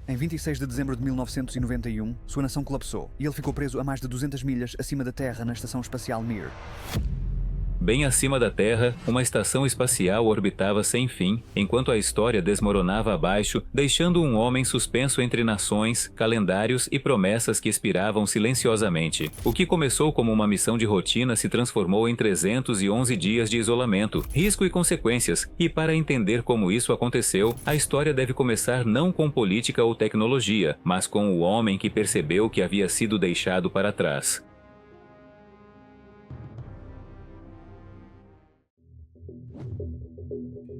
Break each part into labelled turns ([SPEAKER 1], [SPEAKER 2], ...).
[SPEAKER 1] Em 26 de dezembro de 1991, sua nação colapsou e ele ficou preso a mais de 200 milhas acima da Terra na Estação Espacial Mir.
[SPEAKER 2] Bem acima da Terra, uma estação espacial orbitava sem fim, enquanto a história desmoronava abaixo, deixando um homem suspenso entre nações, calendários e promessas que expiravam silenciosamente. O que começou como uma missão de rotina se transformou em 311 dias de isolamento, risco e consequências, e para entender como isso aconteceu, a história deve começar não com política ou tecnologia, mas com o homem que percebeu que havia sido deixado para trás.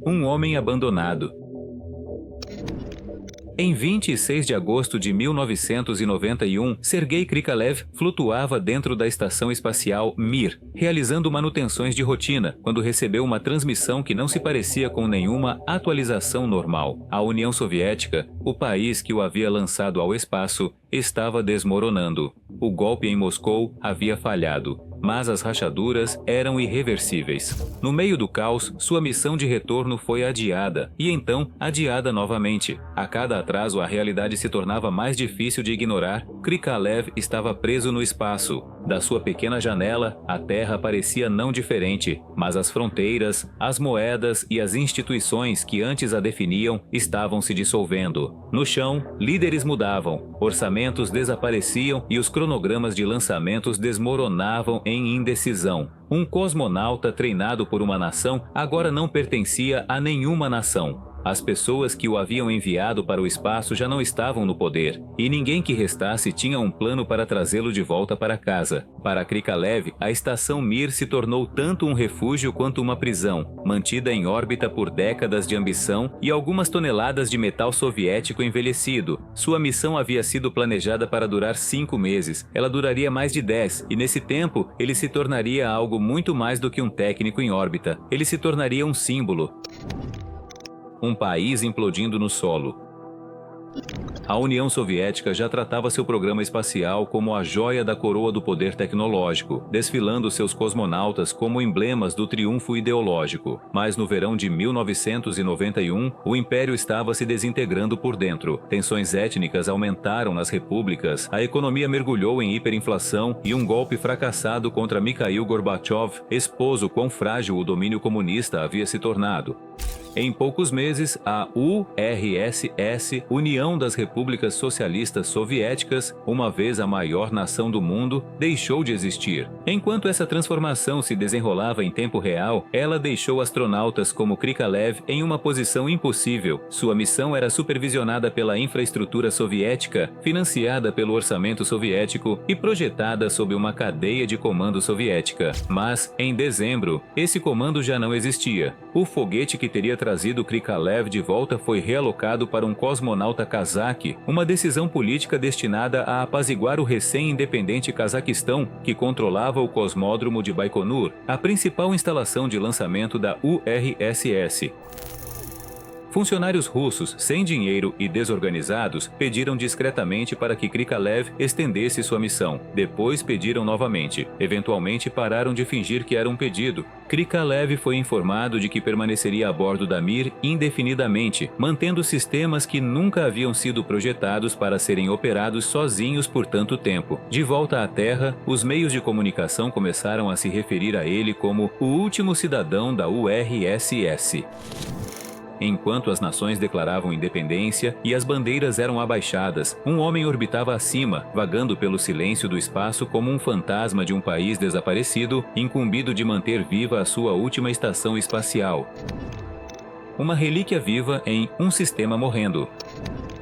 [SPEAKER 2] Um homem abandonado. Em 26 de agosto de 1991, Sergei Krikalev flutuava dentro da estação espacial Mir, realizando manutenções de rotina, quando recebeu uma transmissão que não se parecia com nenhuma atualização normal. A União Soviética, o país que o havia lançado ao espaço, estava desmoronando. O golpe em Moscou havia falhado, mas as rachaduras eram irreversíveis. No meio do caos, sua missão de retorno foi adiada, e então adiada novamente. A cada atraso, a realidade se tornava mais difícil de ignorar. Krikalev estava preso no espaço. Da sua pequena janela, a Terra parecia não diferente, mas as fronteiras, as moedas e as instituições que antes a definiam estavam se dissolvendo. No chão, líderes mudavam, orçamentos desapareciam e os cronogramas de lançamentos desmoronavam em indecisão. Um cosmonauta treinado por uma nação agora não pertencia a nenhuma nação. As pessoas que o haviam enviado para o espaço já não estavam no poder, e ninguém que restasse tinha um plano para trazê-lo de volta para casa. Para Krikalev, a estação Mir se tornou tanto um refúgio quanto uma prisão, mantida em órbita por décadas de ambição e algumas toneladas de metal soviético envelhecido. Sua missão havia sido planejada para durar 5 meses. Ela duraria mais de 10, e nesse tempo, ele se tornaria algo muito mais do que um técnico em órbita. Ele se tornaria um símbolo. Um país implodindo no solo. A União Soviética já tratava seu programa espacial como a joia da coroa do poder tecnológico, desfilando seus cosmonautas como emblemas do triunfo ideológico. Mas no verão de 1991, o império estava se desintegrando por dentro. Tensões étnicas aumentaram nas repúblicas, a economia mergulhou em hiperinflação e um golpe fracassado contra Mikhail Gorbachev expôs o quão frágil o domínio comunista havia se tornado. Em poucos meses, a URSS, União das Repúblicas Socialistas Soviéticas, uma vez a maior nação do mundo, deixou de existir. Enquanto essa transformação se desenrolava em tempo real, ela deixou astronautas como Krikalev em uma posição impossível. Sua missão era supervisionada pela infraestrutura soviética, financiada pelo orçamento soviético e projetada sob uma cadeia de comando soviética. Mas, em dezembro, esse comando já não existia. O foguete que teria trazido Krikalev de volta foi realocado para um cosmonauta cazaque, uma decisão política destinada a apaziguar o recém-independente Cazaquistão, que controlava o cosmódromo de Baikonur, a principal instalação de lançamento da URSS. Funcionários russos, sem dinheiro e desorganizados, pediram discretamente para que Krikalev estendesse sua missão. Depois pediram novamente. Eventualmente pararam de fingir que era um pedido. Krikalev foi informado de que permaneceria a bordo da Mir indefinidamente, mantendo sistemas que nunca haviam sido projetados para serem operados sozinhos por tanto tempo. De volta à Terra, os meios de comunicação começaram a se referir a ele como o último cidadão da URSS. Enquanto as nações declaravam independência e as bandeiras eram abaixadas, um homem orbitava acima, vagando pelo silêncio do espaço como um fantasma de um país desaparecido, incumbido de manter viva a sua última estação espacial. Uma relíquia viva em um sistema morrendo.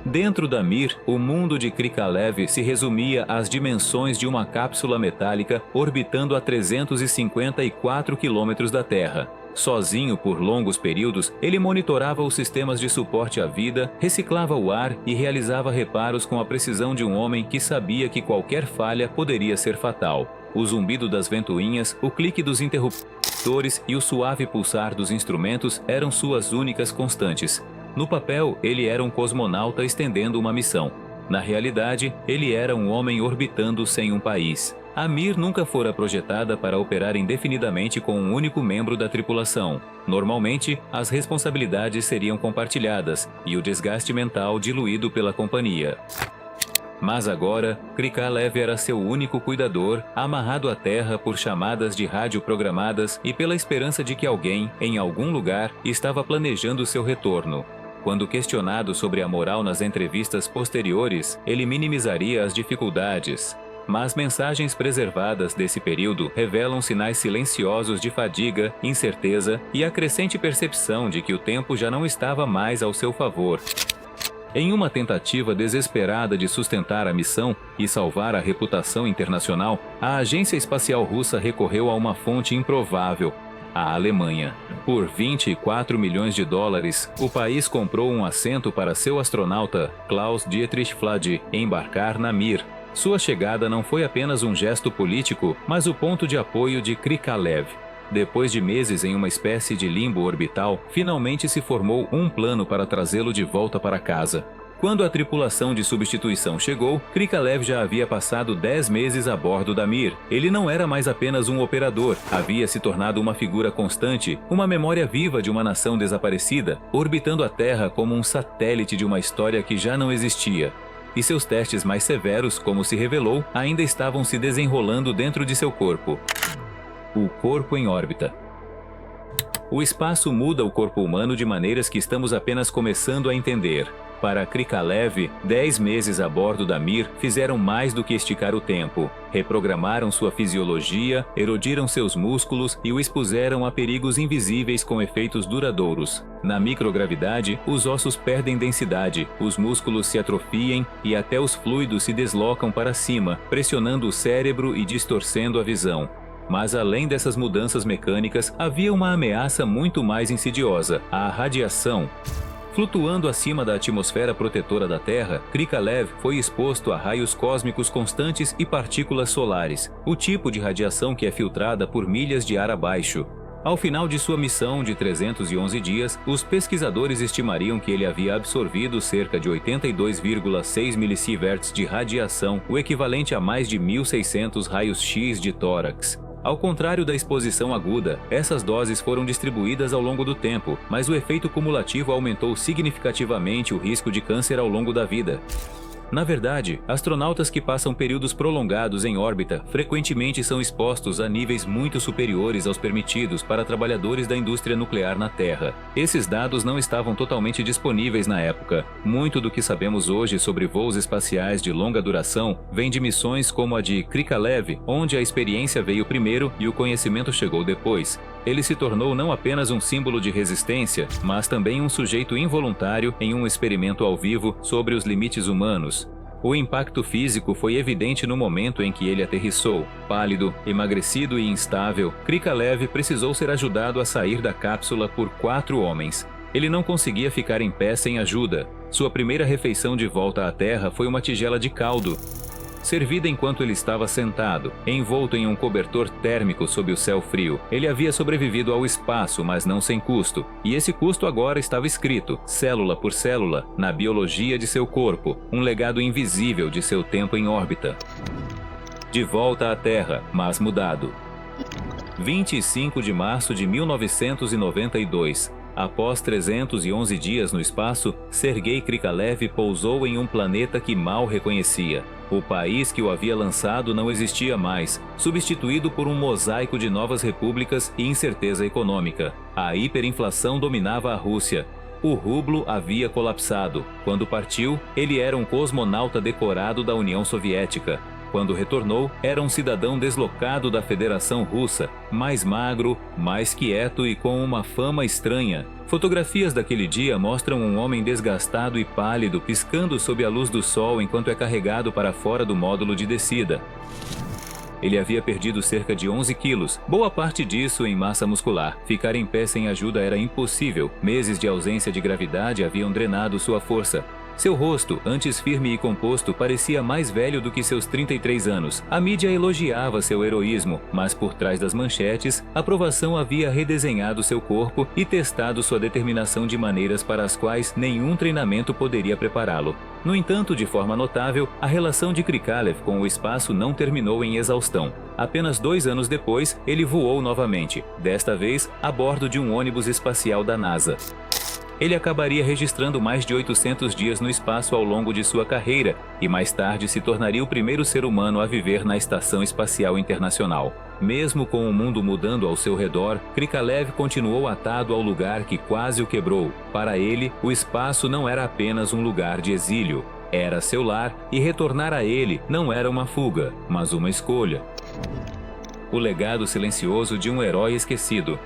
[SPEAKER 2] Dentro da Mir, o mundo de Krikalev se resumia às dimensões de uma cápsula metálica orbitando a 354 quilômetros da Terra. Sozinho por longos períodos, ele monitorava os sistemas de suporte à vida, reciclava o ar e realizava reparos com a precisão de um homem que sabia que qualquer falha poderia ser fatal. O zumbido das ventoinhas, o clique dos interruptores e o suave pulsar dos instrumentos eram suas únicas constantes. No papel, ele era um cosmonauta estendendo uma missão. Na realidade, ele era um homem orbitando sem um país. A Mir nunca fora projetada para operar indefinidamente com um único membro da tripulação. Normalmente, as responsabilidades seriam compartilhadas e o desgaste mental diluído pela companhia. Mas agora, Krikalev era seu único cuidador, amarrado à terra por chamadas de rádio programadas e pela esperança de que alguém, em algum lugar, estava planejando seu retorno. Quando questionado sobre a moral nas entrevistas posteriores, ele minimizaria as dificuldades. Mas mensagens preservadas desse período revelam sinais silenciosos de fadiga, incerteza e a crescente percepção de que o tempo já não estava mais ao seu favor. Em uma tentativa desesperada de sustentar a missão e salvar a reputação internacional, a Agência Espacial Russa recorreu a uma fonte improvável: a Alemanha. Por 24 milhões de dólares, o país comprou um assento para seu astronauta, Klaus Dietrich Flade, embarcar na Mir. Sua chegada não foi apenas um gesto político, mas o ponto de apoio de Krikalev. Depois de meses em uma espécie de limbo orbital, finalmente se formou um plano para trazê-lo de volta para casa. Quando a tripulação de substituição chegou, Krikalev já havia passado 10 meses a bordo da Mir. Ele não era mais apenas um operador, havia se tornado uma figura constante, uma memória viva de uma nação desaparecida, orbitando a Terra como um satélite de uma história que já não existia. E seus testes mais severos, como se revelou, ainda estavam se desenrolando dentro de seu corpo. O corpo em órbita. O espaço muda o corpo humano de maneiras que estamos apenas começando a entender. Para Krikalev, 10 meses a bordo da Mir fizeram mais do que esticar o tempo. Reprogramaram sua fisiologia, erodiram seus músculos e o expuseram a perigos invisíveis com efeitos duradouros. Na microgravidade, os ossos perdem densidade, os músculos se atrofiam e até os fluidos se deslocam para cima, pressionando o cérebro e distorcendo a visão. Mas além dessas mudanças mecânicas, havia uma ameaça muito mais insidiosa: a radiação. Flutuando acima da atmosfera protetora da Terra, Krikalev foi exposto a raios cósmicos constantes e partículas solares, o tipo de radiação que é filtrada por milhas de ar abaixo. Ao final de sua missão de 311 dias, os pesquisadores estimariam que ele havia absorvido cerca de 82,6 millisieverts de radiação, o equivalente a mais de 1.600 raios-x de tórax. Ao contrário da exposição aguda, essas doses foram distribuídas ao longo do tempo, mas o efeito cumulativo aumentou significativamente o risco de câncer ao longo da vida. Na verdade, astronautas que passam períodos prolongados em órbita frequentemente são expostos a níveis muito superiores aos permitidos para trabalhadores da indústria nuclear na Terra. Esses dados não estavam totalmente disponíveis na época. Muito do que sabemos hoje sobre voos espaciais de longa duração vem de missões como a de Krikalev, onde a experiência veio primeiro e o conhecimento chegou depois. Ele se tornou não apenas um símbolo de resistência, mas também um sujeito involuntário em um experimento ao vivo sobre os limites humanos. O impacto físico foi evidente no momento em que ele aterrissou. Pálido, emagrecido e instável, Krikalev precisou ser ajudado a sair da cápsula por 4 homens. Ele não conseguia ficar em pé sem ajuda. Sua primeira refeição de volta à Terra foi uma tigela de caldo, servida enquanto ele estava sentado, envolto em um cobertor térmico sob o céu frio. Ele havia sobrevivido ao espaço, mas não sem custo. E esse custo agora estava escrito, célula por célula, na biologia de seu corpo, um legado invisível de seu tempo em órbita. De volta à Terra, mas mudado. 25 de março de 1992. Após 311 dias no espaço, Sergei Krikalev pousou em um planeta que mal reconhecia. O país que o havia lançado não existia mais, substituído por um mosaico de novas repúblicas e incerteza econômica. A hiperinflação dominava a Rússia. O rublo havia colapsado. Quando partiu, ele era um cosmonauta decorado da União Soviética. Quando retornou, era um cidadão deslocado da Federação Russa, mais magro, mais quieto e com uma fama estranha. Fotografias daquele dia mostram um homem desgastado e pálido piscando sob a luz do sol enquanto é carregado para fora do módulo de descida. Ele havia perdido cerca de 11 quilos, boa parte disso em massa muscular. Ficar em pé sem ajuda era impossível. Meses de ausência de gravidade haviam drenado sua força. Seu rosto, antes firme e composto, parecia mais velho do que seus 33 anos. A mídia elogiava seu heroísmo, mas por trás das manchetes, a aprovação havia redesenhado seu corpo e testado sua determinação de maneiras para as quais nenhum treinamento poderia prepará-lo. No entanto, de forma notável, a relação de Krikalev com o espaço não terminou em exaustão. Apenas 2 anos depois, ele voou novamente, desta vez a bordo de um ônibus espacial da NASA. Ele acabaria registrando mais de 800 dias no espaço ao longo de sua carreira e mais tarde se tornaria o primeiro ser humano a viver na Estação Espacial Internacional. Mesmo com o mundo mudando ao seu redor, Krikalev continuou atado ao lugar que quase o quebrou. Para ele, o espaço não era apenas um lugar de exílio. Era seu lar e retornar a ele não era uma fuga, mas uma escolha. O legado silencioso de um herói esquecido.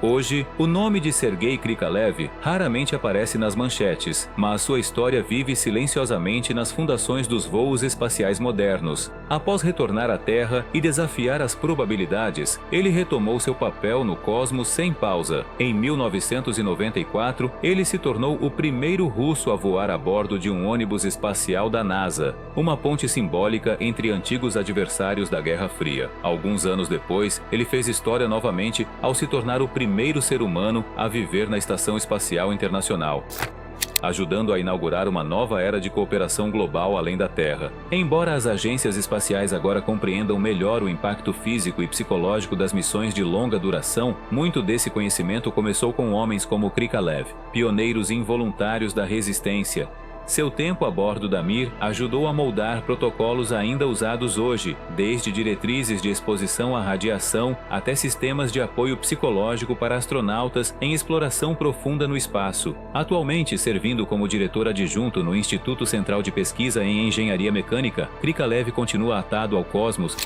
[SPEAKER 2] Hoje, o nome de Sergei Krikalev raramente aparece nas manchetes, mas sua história vive silenciosamente nas fundações dos voos espaciais modernos. Após retornar à Terra e desafiar as probabilidades, ele retomou seu papel no cosmos sem pausa. Em 1994, ele se tornou o primeiro russo a voar a bordo de um ônibus espacial da NASA, uma ponte simbólica entre antigos adversários da Guerra Fria. Alguns anos depois, ele fez história novamente ao se tornar o primeiro ser humano a viver na Estação Espacial Internacional, ajudando a inaugurar uma nova era de cooperação global além da Terra. Embora as agências espaciais agora compreendam melhor o impacto físico e psicológico das missões de longa duração, muito desse conhecimento começou com homens como Krikalev, pioneiros involuntários da resistência. Seu tempo a bordo da Mir ajudou a moldar protocolos ainda usados hoje, desde diretrizes de exposição à radiação até sistemas de apoio psicológico para astronautas em exploração profunda no espaço. Atualmente servindo como diretor adjunto no Instituto Central de Pesquisa em Engenharia Mecânica, Krikalev continua atado ao cosmos,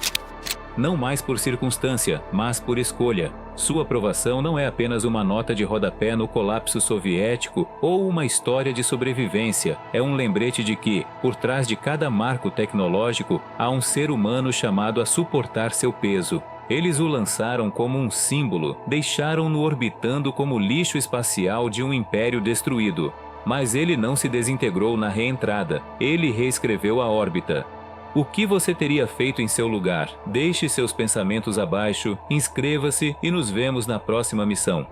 [SPEAKER 2] não mais por circunstância, mas por escolha. Sua aprovação não é apenas uma nota de rodapé no colapso soviético ou uma história de sobrevivência. É um lembrete de que, por trás de cada marco tecnológico, há um ser humano chamado a suportar seu peso. Eles o lançaram como um símbolo, deixaram-no orbitando como lixo espacial de um império destruído. Mas ele não se desintegrou na reentrada, ele reescreveu a órbita. O que você teria feito em seu lugar? Deixe seus pensamentos abaixo, inscreva-se e nos vemos na próxima missão.